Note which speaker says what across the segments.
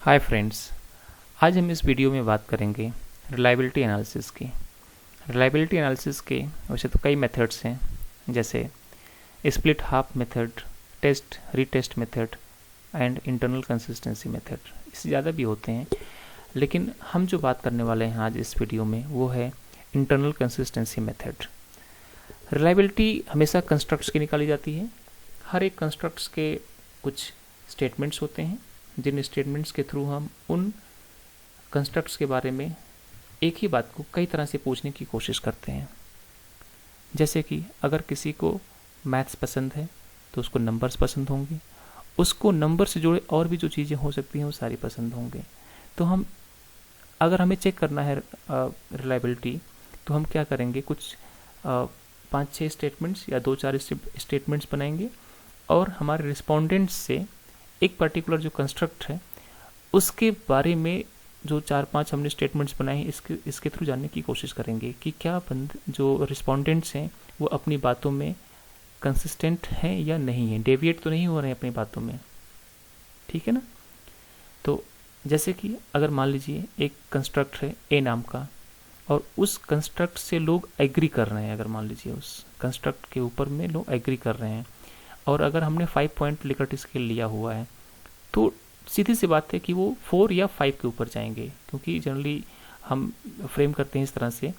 Speaker 1: Hi friends, आज हम इस वीडियो में बात करेंगे रिलायबिलिटी एनालिसिस की। रिलायबिलिटी एनालिसिस के वैसे तो कई मेथड्स हैं, जैसे split half method, test retest method and internal consistency method. इससे ज़्यादा भी होते हैं, लेकिन हम जो बात करने वाले हैं आज इस वीडियो में वो है इंटरनल कंसिस्टेंसी मेथड। रिलायबिलिटी हमेशा कंस्ट्रक्ट्स की निकाली जाती है। हर एक कंस्ट्रक्ट्स के कुछ स्टेटमेंट्स होते हैं, जिन स्टेटमेंट्स के थ्रू हम उन कंस्ट्रक्ट्स के बारे में एक ही बात को कई तरह से पूछने की कोशिश करते हैं। जैसे कि अगर किसी को मैथ्स पसंद है तो उसको नंबर्स पसंद होंगे, उसको नंबर से जुड़े और भी जो चीज़ें हो सकती हैं वो सारी पसंद होंगे। तो हम अगर हमें चेक करना है रिलायबिलिटी, तो हम क्या करेंगे, कुछ 5-6 स्टेटमेंट्स या 2-4 स्टेटमेंट्स बनाएंगे और हमारे रिस्पोंडेंट्स से एक पर्टिकुलर जो कंस्ट्रक्ट है उसके बारे में जो 4-5 हमने स्टेटमेंट्स बनाए हैं इसके थ्रू जानने की कोशिश करेंगे कि क्या जो रिस्पोंडेंट्स हैं वो अपनी बातों में कंसिस्टेंट हैं या नहीं है, डेविएट तो नहीं हो रहे हैं अपनी बातों में। ठीक है ना। तो जैसे कि अगर मान लीजिए एक कंस्ट्रक्ट है ए नाम का और उस कंस्ट्रक्ट से लोग एग्री कर रहे हैं, अगर मान लीजिए उस कंस्ट्रक्ट के ऊपर में लोग एग्री कर रहे हैं और अगर हमने 5 पॉइंट लिकर्ट स्केल लिया हुआ है तो सीधी सी बात है कि वो 4 या 5 के ऊपर जाएंगे, क्योंकि जनरली हम फ्रेम करते हैं इस तरह से,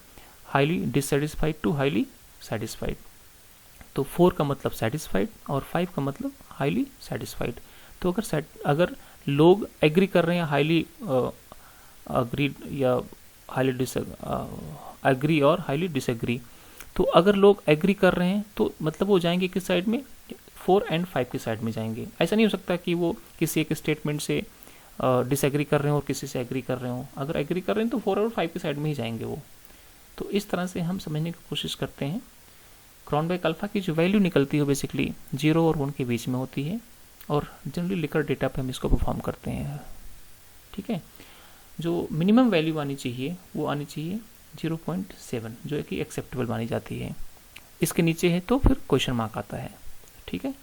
Speaker 1: highly dissatisfied to highly satisfied. तो 4 का मतलब सेटिस्फाइड और 5 का मतलब हाईली सेटिस्फाइड। तो अगर लोग एग्री कर रहे हैं हाईली अग्री या हाईली एग्री और हाईली डिसएग्री, तो अगर लोग एग्री कर रहे हैं तो मतलब वो जाएंगे किस साइड में, 4 और 5 की साइड में जाएंगे। ऐसा नहीं हो सकता कि वो किसी एक स्टेटमेंट से डिसएग्री कर रहे हो और किसी से एग्री कर रहे हो। अगर एग्री कर रहे हैं तो 4 और 5 की साइड में ही जाएंगे वो। तो इस तरह से हम समझने की कोशिश करते हैं। क्रोनबेक अल्फा की जो वैल्यू निकलती है बेसिकली 0 और 1 के बीच में होती है और जनरली लिकर डेटा पे हम इसको परफॉर्म करते हैं। ठीक है। जो मिनिमम वैल्यू आनी चाहिए वो आनी चाहिए 0.7, जो कि एक्सेप्टेबल मानी जाती है। इसके नीचे है तो फिर क्वेश्चन मार्क आता है। ठीक है।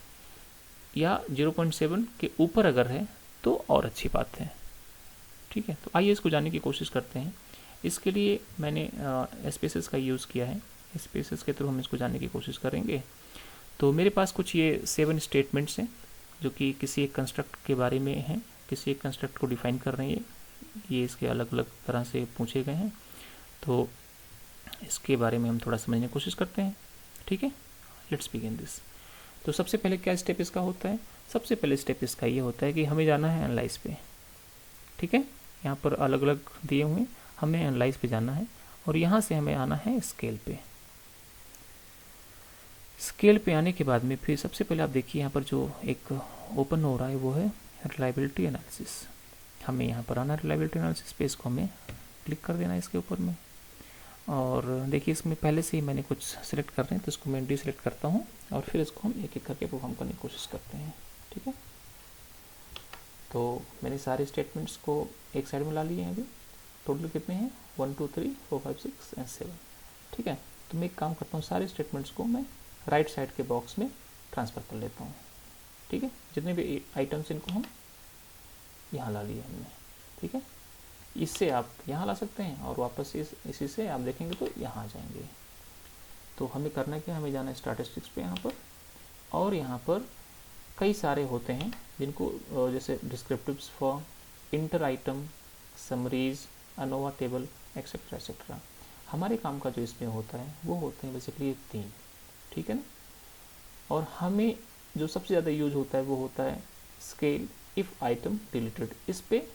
Speaker 1: या 0.7 के ऊपर अगर है तो और अच्छी बात है। ठीक है। तो आइए इसको जानने की कोशिश करते हैं। इसके लिए मैंने स्पेसेस का यूज़ किया है। स्पेसेस के थ्रू हम इसको जानने की कोशिश करेंगे। तो मेरे पास कुछ ये 7 स्टेटमेंट्स हैं जो कि किसी एक कंस्ट्रक्ट के बारे में हैं, किसी एक कंस्ट्रक्ट को डिफाइन कर रहे हैं। ये इसके अलग अलग तरह से पूछे गए हैं, तो इसके बारे में हम थोड़ा समझने की कोशिश करते हैं। ठीक है। Let's begin this. तो सबसे पहले क्या स्टेप इसका होता है, सबसे पहले स्टेप इसका ये होता है कि हमें जाना है एनालाइज पे। ठीक है। यहाँ पर अलग अलग दिए हुए, हमें एनालाइज पे जाना है और यहाँ से हमें आना है स्केल पे। स्केल पे आने के बाद में फिर सबसे पहले आप देखिए यहाँ पर जो एक ओपन हो रहा है वो है रिलायबिलिटी एनालिसिस। हमें यहाँ पर आना रिलायबिलिटी एनालिसिस पे, इसको हमें क्लिक कर देना है इसके ऊपर में। और देखिए इसमें पहले से ही मैंने कुछ सिलेक्ट कर रहे हैं तो इसको मैं डिसेलेक्ट करता हूँ और फिर इसको हम एक एक करके परफॉर्म करने की कोशिश करते हैं। ठीक है। तो मैंने सारे स्टेटमेंट्स को एक साइड में ला लिए हैं। अभी टोटल कितने हैं, 1 2 3 4 5 6 एंड 7। ठीक है। तो मैं एक काम करता हूँ, सारे स्टेटमेंट्स को मैं राइट साइड के बॉक्स में ट्रांसफ़र कर लेता हूँ। ठीक है। जितने भी आइटम्स इनको हम यहाँ ला लिए हमने। ठीक है। इससे आप यहाँ ला सकते हैं और वापस इसी से आप देखेंगे तो यहाँ आ जाएंगे। तो हमें करना क्या, हमें जाना है स्टैटिस्टिक्स पे यहाँ पर, और यहाँ पर कई सारे होते हैं जिनको जैसे descriptives for, inter item, summaries, ANOVA table, etcetera etcetera. हमारे काम का जो इसमें होता है वो होते हैं बेसिकली 3। ठीक है ना। और हमें जो सबसे ज़्यादा यूज होता है वो होता है स्केल इफ़ आइटम डिलीटेड। इस पर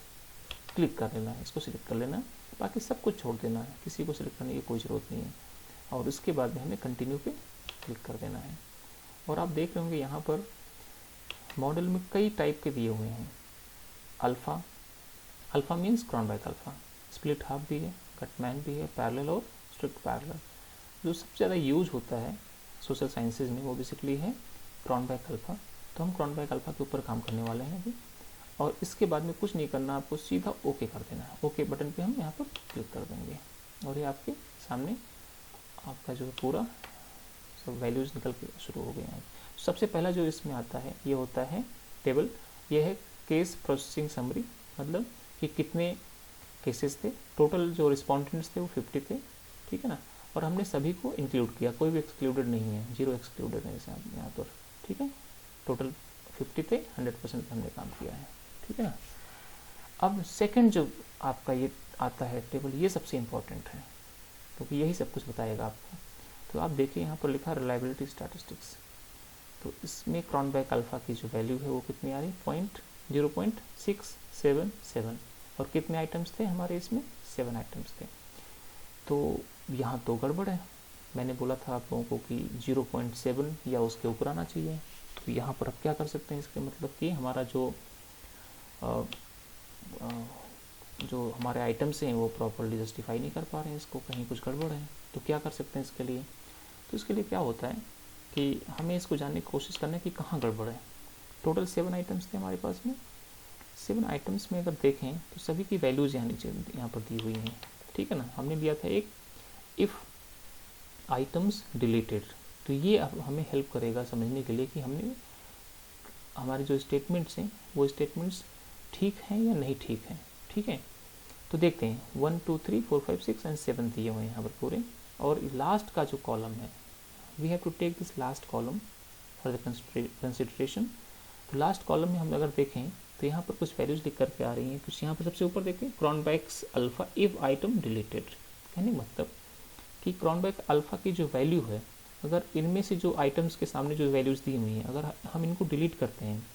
Speaker 1: क्लिक कर लेना है, इसको सिलेक्ट कर लेना है, बाकी सब कुछ छोड़ देना है, किसी को सिलेक्ट करने की कोई ज़रूरत नहीं है। और उसके बाद में हमें कंटिन्यू पे क्लिक कर देना है। और आप देख रहे होंगे यहाँ पर मॉडल में कई टाइप के दिए हुए हैं। Alpha, alpha means Cronbach alpha, split half भी है, कटमैन भी है, पैरेलल और स्ट्रिक्ट पैरेलल। जो सबसे ज़्यादा यूज होता है सोशल साइंसेज में वो बेसिकली है क्रोनबेक अल्फ़ा। तो हम क्रोनबेक अल्फ़ा के ऊपर काम करने वाले हैं अभी। और इसके बाद में कुछ नहीं करना, आपको सीधा ओके कर देना है। ओके बटन पे हम यहाँ पर क्लिक कर देंगे और ये आपके सामने आपका जो पूरा सब वैल्यूज़ निकल के शुरू हो गए हैं। सबसे पहला जो इसमें आता है ये होता है टेबल। ये है केस प्रोसेसिंग समरी, मतलब कि कितने केसेस थे, टोटल जो रिस्पॉन्डेंट्स थे वो 50 थे, ठीक है ना, और हमने सभी को इंक्लूड किया, कोई भी एक्सक्लूडेड नहीं है, 0 एक्सक्लूडेड है जैसे यहाँ पर, ठीक है। टोटल 50 थे, 100% हमने काम किया है, ठीक है ना। अब सेकंड जो आपका ये आता है टेबल, ये सबसे इम्पोर्टेंट है क्योंकि यही सब कुछ बताएगा आपको। तो आप देखिए यहाँ पर लिखा रिलायबिलिटी स्टैटिस्टिक्स, तो इसमें क्रॉनबैक अल्फा की जो वैल्यू है वो कितनी आ रही, 0.677, और कितने आइटम्स थे हमारे इसमें, 7 आइटम्स थे। तो यहाँ तो गड़बड़ है, मैंने बोला था आप लोगों को कि 0.7 या उसके ऊपर आना चाहिए। तो यहाँ पर अब क्या कर सकते हैं, इसके मतलब कि हमारा जो हमारे आइटम्स हैं वो प्रॉपरली जस्टिफाई नहीं कर पा रहे हैं इसको, कहीं कुछ गड़बड़ है। तो क्या कर सकते हैं इसके लिए, तो इसके लिए क्या होता है कि हमें इसको जानने की कोशिश करना है कि कहाँ गड़बड़ है। टोटल 7 आइटम्स थे हमारे पास में, 7 आइटम्स में अगर देखें तो सभी की वैल्यूज़ यहाँ पर दी हुई हैं, ठीक है ना। हमने लिया था एक इफ़ आइटम्स डिलीटेड, तो ये अब हमें हेल्प करेगा समझने के लिए कि हमने हमारे जो स्टेटमेंट्स हैं वो स्टेटमेंट्स ठीक हैं या नहीं ठीक हैं, ठीक है। तो देखते हैं 1 2 3 4 5 6 एंड 7 दिए हुए हैं यहाँ पर पूरे, और लास्ट का जो कॉलम है, we have to take this last column for the consideration. तो लास्ट कॉलम में हम अगर देखें तो यहाँ पर कुछ वैल्यूज लिख करके आ रही हैं, कुछ यहाँ पर सबसे ऊपर देखें क्रॉनबैक्स अल्फा इफ आइटम डिलीटेड, कहने मतलब कि क्रॉनबैक अल्फा की जो वैल्यू है, अगर इनमें से जो आइटम्स के सामने जो वैल्यूज़ दी हुई हैं अगर हम इनको डिलीट करते हैं,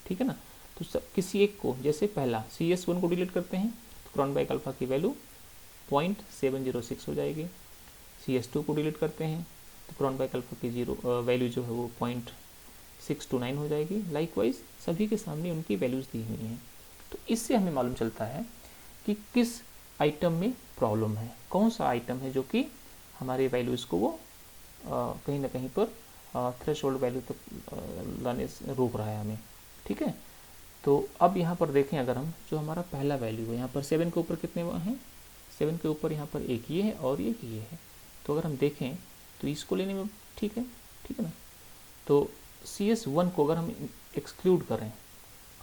Speaker 1: ठीक है ना, तो किसी एक को, जैसे पहला CS1 को डिलीट करते हैं तो क्रॉनबैक अल्फा की वैल्यू 0.706 हो जाएगी। CS2 को डिलीट करते हैं तो क्रॉनबैक अल्फा की वैल्यू जो है वो 0.629 हो जाएगी। लाइकवाइज सभी के सामने उनकी वैल्यूज़ दी हुई हैं। तो इससे हमें मालूम चलता है कि किस आइटम में प्रॉब्लम है, कौन सा आइटम है जो कि हमारे वैल्यूज़ को वो कहीं ना कहीं पर थ्रेशोल्ड वैल्यू तक लाने से रोक रहा है हमें, ठीक है। तो अब यहाँ पर देखें, अगर हम जो हमारा पहला वैल्यू है यहाँ पर 7 के ऊपर कितने हैं, 7 के ऊपर यहाँ पर एक ये है और एक ये है। तो अगर हम देखें तो इसको लेने में ठीक है, ठीक है ना। तो CS1 को अगर हम एक्सक्लूड करें,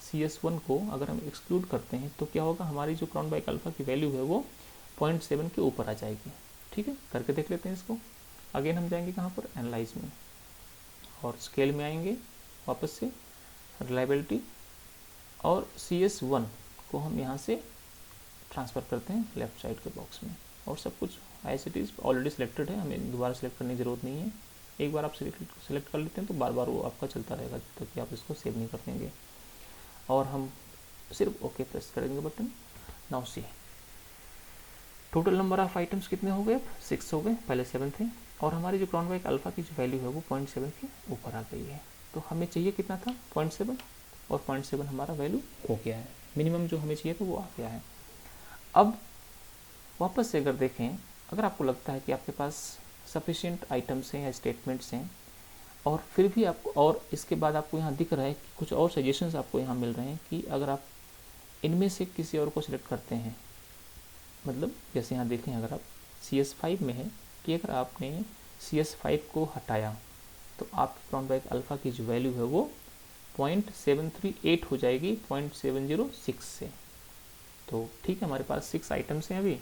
Speaker 1: CS1 को अगर हम एक्सक्लूड करते हैं तो क्या होगा, हमारी जो क्रॉनबैक अल्फा की वैल्यू है वो 0.7 के ऊपर आ जाएगी, ठीक है। करके देख लेते हैं इसको। अगेन हम जाएंगे कहाँ पर, एनालाइज में, और स्केल में आएंगे वापस से, रिलायबिलिटी, और CS1 को हम यहाँ से ट्रांसफ़र करते हैं लेफ्ट साइड के बॉक्स में, और सब कुछ as it is already selected है, हमें दोबारा सेलेक्ट करने की ज़रूरत नहीं है। एक बार आप सेलेक्ट कर लेते हैं तो बार बार वो आपका चलता रहेगा जब तक कि आप इसको सेव नहीं कर देंगे। और हम सिर्फ ओके प्रेस करेंगे button. Now see total number of items कितने हो गए, 6 हो गए, पहले 7 थे, और हमारी जो क्रॉनबैक अल्फा की जो वैल्यू है वो 0.7 के ऊपर आ गई है। तो हमें चाहिए कितना था, 0.7, और 0.7 हमारा वैल्यू हो गया है, मिनिमम जो हमें चाहिए तो वो आ गया है। अब वापस से अगर देखें, अगर आपको लगता है कि आपके पास सफिशिएंट आइटम्स हैं या स्टेटमेंट्स हैं, और फिर भी आपको, और इसके बाद आपको यहाँ दिख रहा है कि कुछ और सजेशंस आपको यहाँ मिल रहे हैं कि अगर आप इनमें से किसी और को सिलेक्ट करते हैं, मतलब जैसे यहाँ देखें अगर आप CS5 में है कि अगर आपने CS5 को हटाया तो आपकी क्रॉनबैक अल्फा की जो वैल्यू है वो 0.738 हो जाएगी 0.706 से। तो ठीक है, हमारे पास 6 आइटम्स हैं अभी,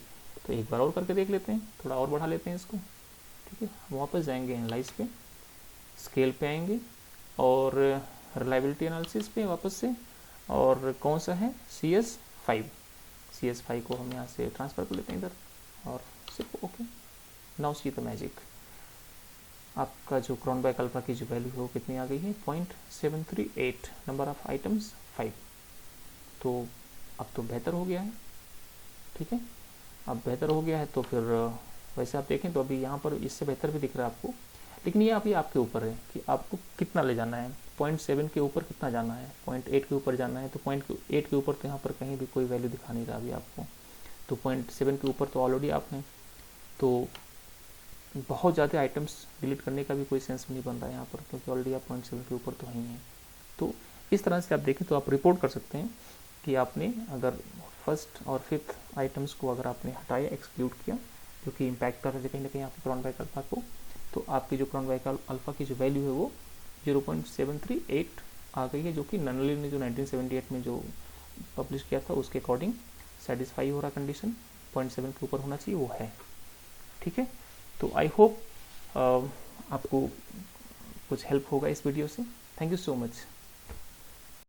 Speaker 1: तो एक बार और करके देख लेते हैं, थोड़ा और बढ़ा लेते हैं इसको, ठीक है। हम वापस जाएंगे एनालाइज पे, स्केल पे आएंगे, और रिलायबिलिटी एनालिसिस पे वापस से, और कौन सा है, CS5 को हम यहाँ से ट्रांसफ़र कर लेते हैं इधर, और सिर्फ okay. Now see the magic, आपका जो क्रॉनबैक अल्फा की जो वैल्यू है वो कितनी आ गई है, 0.738, नंबर ऑफ आइटम्स 5। तो अब तो बेहतर हो गया है, ठीक है। अब बेहतर हो गया है तो फिर वैसे आप देखें तो अभी यहाँ पर इससे बेहतर भी दिख रहा है आपको, लेकिन ये अभी आपके ऊपर है कि आपको कितना ले जाना है, 0.7 के ऊपर कितना जाना है, 0.8 के ऊपर जाना है। तो 0.8 के ऊपर तो यहाँ पर कहीं भी कोई वैल्यू दिखा नहीं रहा अभी आपको, तो 0.7 के ऊपर तो ऑलरेडी आप हैं, तो बहुत ज़्यादा आइटम्स डिलीट करने का भी कोई सेंस नहीं बन रहा है यहाँ पर, क्योंकि ऑलरेडी आप 0.7 के ऊपर तो ही हैं। तो इस तरह से आप देखें तो आप रिपोर्ट कर सकते हैं कि आपने अगर फर्स्ट और फिफ्थ आइटम्स को अगर आपने हटाया, एक्सक्लूड किया, जो कि इम्पैक्ट कर रहे थे कहीं ना कहीं आपके क्रॉनबैक अल्फा को, तो आपकी जो क्रॉनबैक अल्फा की जो वैल्यू है वो 0.738 आ गई है, जो कि ननली ने जो 1978 में जो पब्लिश किया था उसके अकॉर्डिंग सेटिस्फाई हो रहा कंडीशन, 0.7 के ऊपर होना चाहिए, वो है। ठीक है, तो आई होप आपको कुछ हेल्प होगा इस वीडियो से। Thank you so much.